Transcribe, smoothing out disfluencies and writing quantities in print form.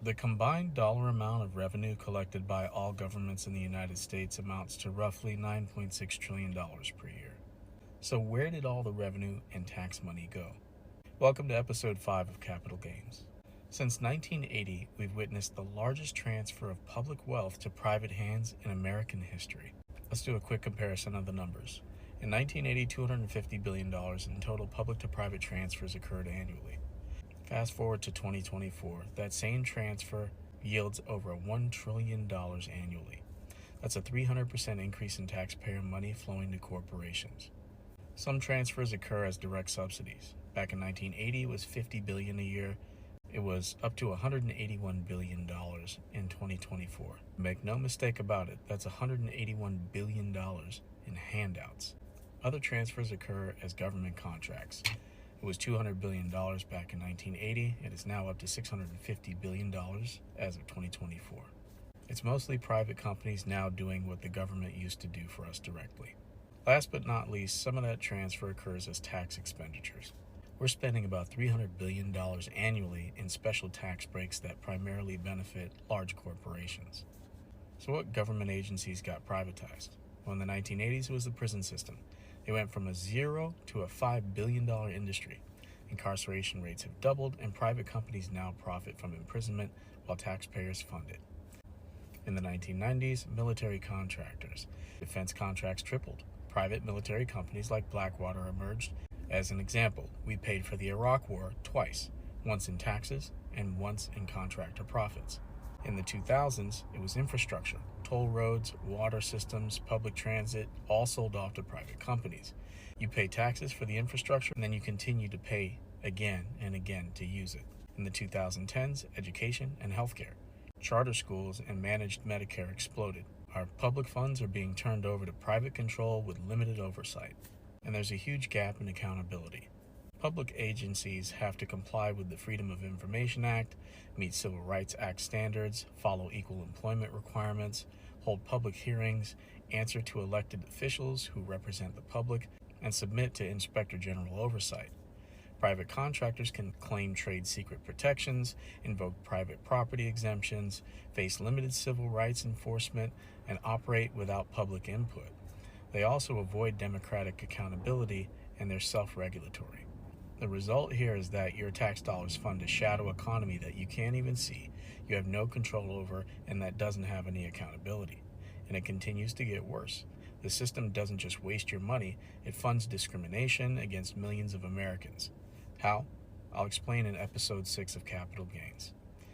The combined dollar amount of revenue collected by all governments in the United States amounts to roughly $9.6 trillion per year. So where did all the revenue and tax money go? Welcome to episode 5 of Capital Gains. Since 1980, we've witnessed the largest transfer of public wealth to private hands in American history. Let's do a quick comparison of the numbers. In 1980, $250 billion in total public to private transfers occurred annually. Fast forward to 2024, that same transfer yields over $1 trillion annually. That's a 300% increase in taxpayer money flowing to corporations. Some transfers occur as direct subsidies. Back in 1980, it was $50 billion a year. It was up to $181 billion in 2024. Make no mistake about it, that's $181 billion in handouts. Other transfers occur as government contracts. It was $200 billion back in 1980. It is now up to $650 billion as of 2024. It's mostly private companies now doing what the government used to do for us directly. Last but not least, some of that transfer occurs as tax expenditures. We're spending about $300 billion annually in special tax breaks that primarily benefit large corporations. So what government agencies got privatized? Well, in the 1980s, it was the prison system. They went from a $0 to a $5 billion industry. Incarceration rates have doubled, and private companies now profit from imprisonment while taxpayers fund it. In the 1990s, military contractors. Defense contracts tripled. Private military companies like Blackwater emerged. As an example, we paid for the Iraq War twice, once in taxes and once in contractor profits. In the 2000s, it was infrastructure. Toll roads, water systems, public transit, all sold off to private companies. You pay taxes for the infrastructure, and then you continue to pay again and again to use it. In the 2010s, education and healthcare. Charter schools and managed Medicare exploded. Our public funds are being turned over to private control with limited oversight. And there's a huge gap in accountability. Public agencies have to comply with the Freedom of Information Act, meet Civil Rights Act standards, follow equal employment requirements, hold public hearings, answer to elected officials who represent the public, and submit to Inspector General oversight. Private contractors can claim trade secret protections, invoke private property exemptions, face limited civil rights enforcement, and operate without public input. They also avoid democratic accountability, and they're self-regulatory. The result here is that your tax dollars fund a shadow economy that you can't even see, you have no control over, and that doesn't have any accountability. And it continues to get worse. The system doesn't just waste your money, it funds discrimination against millions of Americans. How? I'll explain in episode 6 of Capital Gains.